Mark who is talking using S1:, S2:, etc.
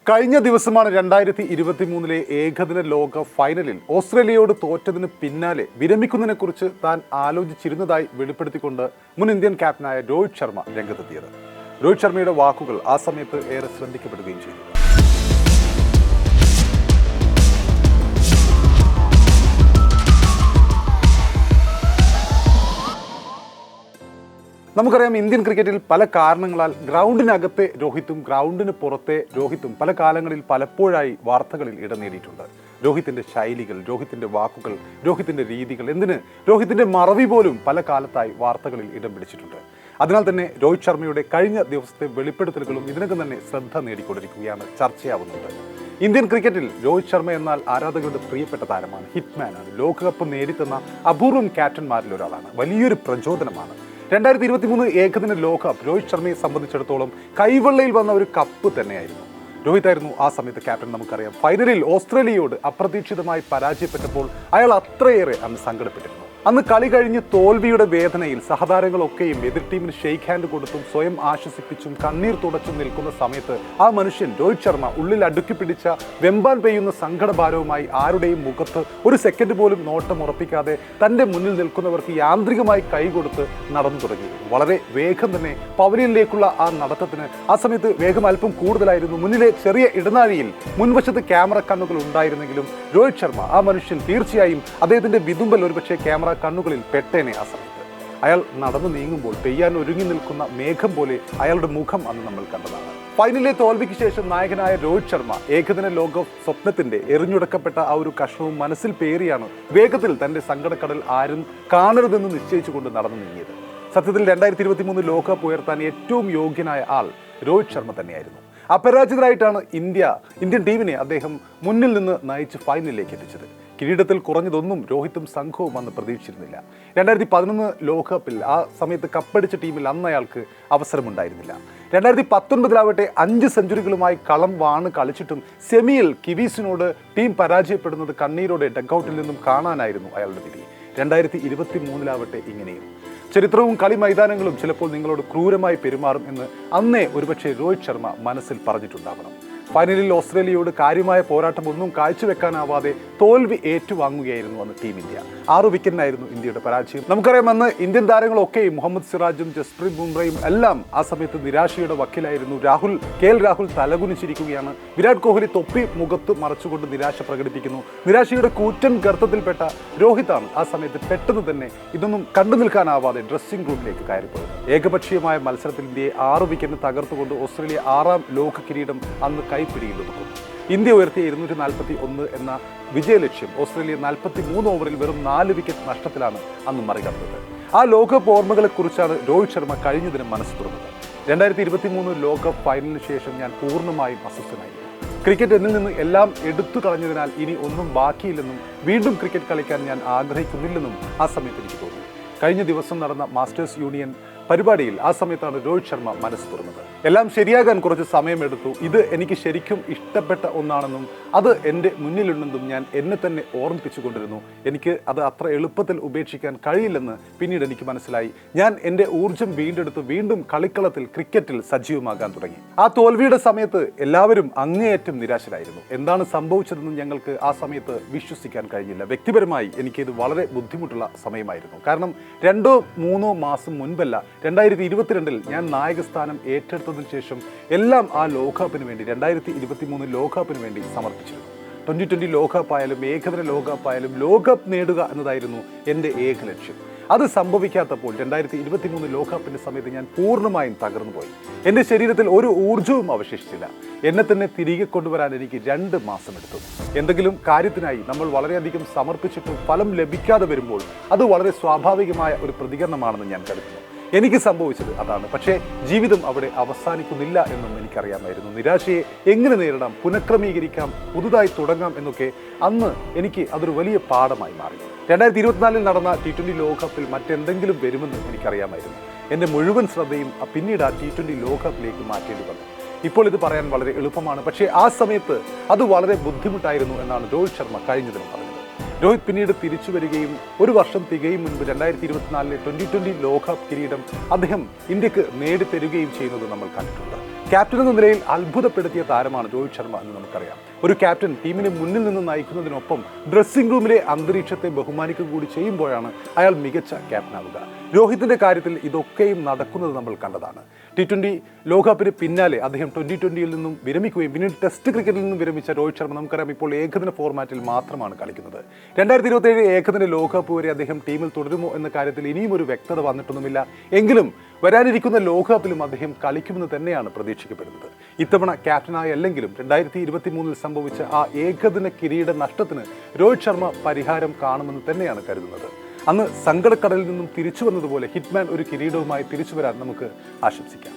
S1: കഴിഞ്ഞ ദിവസമാണ് 2023 ഏകദിന ലോക ഫൈനലിൽ ഓസ്ട്രേലിയയോട് തോറ്റതിന് പിന്നാലെ വിരമിക്കുന്നതിനെക്കുറിച്ച് താൻ ആലോചിച്ചിരുന്നതായി വെളിപ്പെടുത്തിക്കൊണ്ട് മുൻ ഇന്ത്യൻ ക്യാപ്റ്റനായ രോഹിത് ശർമ്മ രംഗത്തെത്തിയത്. രോഹിത് ശർമ്മയുടെ വാക്കുകൾ ആ സമയത്ത് ഏറെ ശ്രദ്ധിക്കപ്പെടുകയും ചെയ്തു. നമുക്കറിയാം, ഇന്ത്യൻ ക്രിക്കറ്റിൽ പല കാരണങ്ങളാൽ ഗ്രൗണ്ടിനകത്തെ രോഹിത്തും ഗ്രൗണ്ടിന് പുറത്തെ രോഹിത്തും പല കാലങ്ങളിൽ പലപ്പോഴായി വാർത്തകളിൽ ഇടം നേടിയിട്ടുണ്ട്. രോഹിത്തിൻ്റെ ശൈലികൾ, രോഹിത്തിൻ്റെ വാക്കുകൾ, രോഹിത്തിൻ്റെ രീതികൾ, എന്തിന് രോഹിത്തിൻ്റെ മറവി പോലും പല കാലത്തായി വാർത്തകളിൽ ഇടം പിടിച്ചിട്ടുണ്ട്. അതിനാൽ തന്നെ രോഹിത് ശർമ്മയുടെ കഴിഞ്ഞ ദിവസത്തെ വെളിപ്പെടുത്തലുകളും ഇതിനകം തന്നെ ശ്രദ്ധ നേടിക്കൊണ്ടിരിക്കുകയാണ്, ചർച്ചയാവുന്നുണ്ട്. ഇന്ത്യൻ ക്രിക്കറ്റിൽ രോഹിത് ശർമ്മ എന്നാൽ ആരാധകരുടെ പ്രിയപ്പെട്ട താരമാണ്, ഹിറ്റ്മാനാണ്, ലോകകപ്പ് നേടിത്തന്ന അപൂർവം ക്യാപ്റ്റന്മാരിൽ ഒരാളാണ്, വലിയൊരു പ്രചോദനമാണ്. 2023 ഏകദിന ലോകകപ്പ് രോഹിത് ശർമ്മയെ സംബന്ധിച്ചിടത്തോളം കൈവെള്ളയിൽ വന്ന ഒരു കപ്പ് തന്നെയായിരുന്നു. രോഹിത്തായിരുന്നു ആ സമയത്ത് ക്യാപ്റ്റൻ. നമുക്കറിയാം, ഫൈനലിൽ ഓസ്ട്രേലിയയോട് അപ്രതീക്ഷിതമായി പരാജയപ്പെട്ടപ്പോൾ അയാൾ അത്രയേറെ അന്ന് സങ്കടപ്പെട്ടിരുന്നു. അന്ന് കളി കഴിഞ്ഞ് തോൽവിയുടെ വേദനയിൽ സഹതാരങ്ങളൊക്കെയും എതിർ ടീമിന് ഷെയ്ക്ക് ഹാൻഡ് കൊടുത്തും സ്വയം ആശ്വസിപ്പിച്ചും കണ്ണീർ തുടച്ചും നിൽക്കുന്ന സമയത്ത് ആ മനുഷ്യൻ രോഹിത് ശർമ്മ ഉള്ളിൽ അടുക്കി പിടിച്ച വെമ്പാൻ പെയ്യുന്ന സങ്കടഭാരവുമായി ആരുടെയും മുഖത്ത് ഒരു സെക്കൻഡ് പോലും നോട്ടം ഉറപ്പിക്കാതെ തൻ്റെ മുന്നിൽ നിൽക്കുന്നവർക്ക് യാന്ത്രികമായി കൈകൊടുത്ത് നടന്നു തുടങ്ങി. വളരെ വേഗം തന്നെ പവലിയനിലേക്കുള്ള ആ നടത്തത്തിന് ആ സമയത്ത് വേഗം അല്പം കൂടുതലായിരുന്നു. മുന്നിലെ ചെറിയ ഇടനാഴിയിൽ മുൻവശത്ത് ക്യാമറ കണ്ണുകൾ ഉണ്ടായിരുന്നെങ്കിലും രോഹിത് ശർമ്മ ആ മനുഷ്യൻ തീർച്ചയായും അദ്ദേഹത്തിൻ്റെ വിതുമ്പൽ ഒരുപക്ഷെ ക്യാമറ കണ്ണുകളിൽ പെട്ടേനെ. ആ സമയത്ത് അയാൾ നടന്നു നീങ്ങുമ്പോൾ പെയ്യാൻ ഒരുങ്ങി നിൽക്കുന്ന മേഘം പോലെ അയാളുടെ മുഖം അന്ന് നമ്മൾ കണ്ടതാണ്. ഫൈനലിലെ തോൽവിക്ക് ശേഷം നായകനായ രോഹിത് ശർമ്മ ഏകദിന ലോകകപ്പ് സ്വപ്നത്തിന്റെ എറിഞ്ഞുടക്കപ്പെട്ട ആ ഒരു കഷ്ണവും മനസ്സിൽ പേറിയാണ് വേഗത്തിൽ തന്റെ സങ്കടക്കടൽ ആരും കാണരുതെന്ന് നിശ്ചയിച്ചുകൊണ്ട് നടന്നു നീങ്ങിയത്. സത്യത്തിൽ 2023 ലോകകപ്പ് ഉയർത്താൻ ഏറ്റവും യോഗ്യനായ ആൾ രോഹിത് ശർമ്മ തന്നെയായിരുന്നു. അപരാജിതരായിട്ടാണ് ഇന്ത്യൻ ടീമിനെ അദ്ദേഹം മുന്നിൽ നിന്ന് നയിച്ച് ഫൈനലിലേക്ക് എത്തിച്ചത്. കിരീടത്തിൽ കുറഞ്ഞതൊന്നും രോഹിത്തും സംഘവും അന്ന് പ്രതീക്ഷിച്ചിരുന്നില്ല. 2011 ലോകകപ്പിൽ ആ സമയത്ത് കപ്പടിച്ച ടീമിൽ അന്ന് അയാൾക്ക് അവസരമുണ്ടായിരുന്നില്ല. 2019 5 സെഞ്ചുറികളുമായി കളം വാണ് കളിച്ചിട്ടും സെമിയിൽ കിവീസിനോട് ടീം പരാജയപ്പെടുന്നത് കണ്ണീരോടെ ഡഗ്ഔട്ടിൽ നിന്നും കാണാനായിരുന്നു അയാളുടെ വിധി. 2023 ഇങ്ങനെയും. ചരിത്രവും കളി മൈതാനങ്ങളും ചിലപ്പോൾ നിങ്ങളോട് ക്രൂരമായി പെരുമാറും എന്ന് അന്നേ ഒരുപക്ഷെ രോഹിത് ശർമ്മ മനസ്സിൽ പറഞ്ഞിട്ടുണ്ടാവണം. ഫൈനലിൽ ഓസ്ട്രേലിയയോട് കാര്യമായ പോരാട്ടമൊന്നും കാഴ്ചവെക്കാനാവാതെ തോൽവി ഏറ്റുവാങ്ങുകയായിരുന്നു അന്ന് ടീം ഇന്ത്യ. 6 വിക്കറ്റിനായിരുന്നു ഇന്ത്യയുടെ പരാജയം. നമുക്കറിയാം, അന്ന് ഇന്ത്യൻ താരങ്ങളൊക്കെയും മുഹമ്മദ് സിറാജും ജസ്പ്രീത് ബുംറയും എല്ലാം ആ സമയത്ത് നിരാശയുടെ വക്കിലായിരുന്നു. രാഹുൽ തലകുനിച്ചിരിക്കുകയാണ്. വിരാട് കോഹ്ലി തൊപ്പി മുഖത്ത് മറച്ചുകൊണ്ട് നിരാശ പ്രകടിപ്പിക്കുന്നു. നിരാശയുടെ കൂറ്റൻ ഗർത്തത്തിൽപ്പെട്ട രോഹിത്താണ് ആ സമയത്ത് പെട്ടെന്ന് തന്നെ ഇതൊന്നും കണ്ടു നിൽക്കാനാവാതെ ഡ്രസ്സിംഗ് റൂമിലേക്ക് കയറിപ്പോയത്. ഏകപക്ഷീയമായ മത്സരത്തിൽ ഇന്ത്യയെ 6 വിക്കറ്റിന് തകർത്തുകൊണ്ട് ഓസ്ട്രേലിയ 6ാം ലോക കിരീടം അന്ന് കൈപ്പിടിയിലൊതുക്കും. ഇന്ത്യ ഉയർത്തിയ 241 എന്ന വിജയലക്ഷ്യം ഓസ്ട്രേലിയ 43 ഓവറിൽ വെറും 4 വിക്കറ്റ് നഷ്ടത്തിലാണ് അന്ന് മറികടന്നത്. ആ ലോകകപ്പ് ഓർമ്മകളെക്കുറിച്ചാണ് രോഹിത് ശർമ്മ കഴിഞ്ഞ ദിനം മനസ്സ് തുറന്നത്. 2023 ലോകകപ്പ് ഫൈനലിന് ശേഷം ഞാൻ പൂർണ്ണമായും അസ്വസ്ഥനായിരുന്നു. ക്രിക്കറ്റ് എന്നിൽ നിന്ന് എല്ലാം എടുത്തു കളഞ്ഞതിനാൽ ഇനി ഒന്നും ബാക്കിയില്ലെന്നും വീണ്ടും ക്രിക്കറ്റ് കളിക്കാൻ ഞാൻ ആഗ്രഹിക്കുന്നില്ലെന്നും ആ സമയത്ത് എനിക്ക് തോന്നി. കഴിഞ്ഞ ദിവസം നടന്ന മാസ്റ്റേഴ്സ് യൂണിയൻ പരിപാടിയിൽ ആ സമയത്താണ് രോഹിത് ശർമ്മ മനസ്സ് തുറന്നത്. എല്ലാം ശരിയാകാൻ കുറച്ച് സമയമെടുത്തു. ഇത് എനിക്ക് ശരിക്കും ഇഷ്ടപ്പെട്ട ഒന്നാണെന്നും അത് എൻ്റെ മുന്നിലുണ്ടെന്നും ഞാൻ എന്നെ തന്നെ ഓർമ്മിപ്പിച്ചുകൊണ്ടിരുന്നു. എനിക്ക് അത് അത്ര എളുപ്പത്തിൽ ഉപേക്ഷിക്കാൻ കഴിയില്ലെന്ന് പിന്നീട് എനിക്ക് മനസ്സിലായി. ഞാൻ എൻ്റെ ഊർജം വീണ്ടെടുത്ത് വീണ്ടും കളിക്കളത്തിൽ ക്രിക്കറ്റിൽ സജീവമാകാൻ തുടങ്ങി. ആ തോൽവിയുടെ സമയത്ത് എല്ലാവരും അങ്ങേയറ്റം നിരാശരായിരുന്നു. എന്താണ് സംഭവിച്ചതെന്ന് ഞങ്ങൾക്ക് ആ സമയത്ത് വിശ്വസിക്കാൻ കഴിഞ്ഞില്ല. വ്യക്തിപരമായി എനിക്കിത് വളരെ ബുദ്ധിമുട്ടുള്ള സമയമായിരുന്നു. കാരണം 2-3 മാസം മുൻപല്ല, 2022 ഞാൻ നായകസ്ഥാനം ഏറ്റെടുത്തതിന് ശേഷം എല്ലാം ആ ലോകകപ്പിന് വേണ്ടി 2023 ലോകകപ്പിന് വേണ്ടി സമർപ്പിച്ചിരുന്നു. 2020 ലോകകപ്പായാലും ഏകദിന ലോകകപ്പായാലും ലോകകപ്പ് നേടുക എന്നതായിരുന്നു എൻ്റെ ഏക ലക്ഷ്യം. അത് സംഭവിക്കാത്തപ്പോൾ 2023 ലോകകപ്പിൻ്റെ സമയത്ത് ഞാൻ പൂർണ്ണമായും തകർന്നുപോയി. എൻ്റെ ശരീരത്തിൽ ഒരു ഊർജവും അവശേഷിച്ചില്ല. എന്നെ തന്നെ തിരികെ കൊണ്ടുവരാൻ എനിക്ക് 2 മാസം എടുത്തു. എന്തെങ്കിലും കാര്യത്തിനായി നമ്മൾ വളരെയധികം സമർപ്പിച്ചിട്ടും ഫലം ലഭിക്കാതെ വരുമ്പോൾ അത് വളരെ സ്വാഭാവികമായ ഒരു പ്രതികരണമാണെന്ന് ഞാൻ കരുതുന്നു. എനിക്ക് സംഭവിച്ചത് അതാണ്. പക്ഷേ ജീവിതം അവിടെ അവസാനിക്കുന്നില്ല എന്നും എനിക്കറിയാമായിരുന്നു. നിരാശയെ എങ്ങനെ നേരിടാം, പുനഃക്രമീകരിക്കാം, പുതുതായി തുടങ്ങാം എന്നൊക്കെ അന്ന് എനിക്ക് അതൊരു വലിയ പാഠമായി മാറി. 2024 നടന്ന T20 ലോകകപ്പിൽ മറ്റെന്തെങ്കിലും വരുമെന്ന് എനിക്കറിയാമായിരുന്നു. എൻ്റെ മുഴുവൻ ശ്രദ്ധയും പിന്നീട് ആ T20 ലോകകപ്പിലേക്ക് മാറ്റേണ്ടി വന്നു. ഇപ്പോൾ ഇത് പറയാൻ വളരെ എളുപ്പമാണ്, പക്ഷേ ആ സമയത്ത് അത് വളരെ ബുദ്ധിമുട്ടായിരുന്നു എന്നാണ് രോഹിത് ശർമ്മ കഴിഞ്ഞ ദിനം പറഞ്ഞത്. രോഹിത് പിന്നീട് തിരിച്ചു വരികയും 1 വർഷം തികയും മുൻപ് 2024 T20 ലോകകപ്പ് കിരീടം അദ്ദേഹം ഇന്ത്യക്ക് നേടിത്തരുകയും ചെയ്യുന്നത് നമ്മൾ കണ്ടിട്ടുണ്ട്. ക്യാപ്റ്റൻ എന്ന നിലയിൽ അത്ഭുതപ്പെടുത്തിയ താരമാണ് രോഹിത് ശർമ്മ എന്ന് നമുക്കറിയാം. ഒരു ക്യാപ്റ്റൻ ടീമിനെ മുന്നിൽ നിന്ന് നയിക്കുന്നതിനൊപ്പം ഡ്രസ്സിംഗ് റൂമിലെ അന്തരീക്ഷത്തെ ബഹുമാനിക്കുക കൂടി ചെയ്യുമ്പോഴാണ് അയാൾ മികച്ച ക്യാപ്റ്റനാവുക. രോഹിത്തിന്റെ കാര്യത്തിൽ ഇതൊക്കെയും നടക്കുന്നത് നമ്മൾ കണ്ടതാണ്. T20 ലോകകപ്പിന് പിന്നാലെ അദ്ദേഹം 2020 നിന്നും വിരമിക്കുകയും പിന്നീട് ടെസ്റ്റ് ക്രിക്കറ്റിൽ നിന്നും വിരമിച്ച രോഹിത് ശർമ്മ നമുക്കറിയാം ഇപ്പോൾ ഏകദിന ഫോർമാറ്റിൽ മാത്രമാണ് കളിക്കുന്നത്. 2027 ഏകദിന ലോകകപ്പ് വരെ അദ്ദേഹം ടീമിൽ തുടരുമോ എന്ന കാര്യത്തിൽ ഇനിയും ഒരു വ്യക്തത വന്നിട്ടൊന്നുമില്ല. എങ്കിലും വരാനിരിക്കുന്ന ലോകകപ്പിലും അദ്ദേഹം കളിക്കുമെന്ന് തന്നെയാണ് പ്രതീക്ഷിക്കപ്പെടുന്നത്. ഇത്തവണ ക്യാപ്റ്റനായി അല്ലെങ്കിലും 2023 സംഭവിച്ച ആ ഏകദിന കിരീട നഷ്ടത്തിന് രോഹിത് ശർമ്മ പരിഹാരം കാണുമെന്ന് തന്നെയാണ് കരുതുന്നത്. അന്ന് സങ്കടക്കടലിൽ നിന്നും തിരിച്ചു വന്നതുപോലെ ഹിറ്റ്മാൻ ഒരു കിരീടവുമായി തിരിച്ചു വരാൻ നമുക്ക് ആശംസിക്കാം.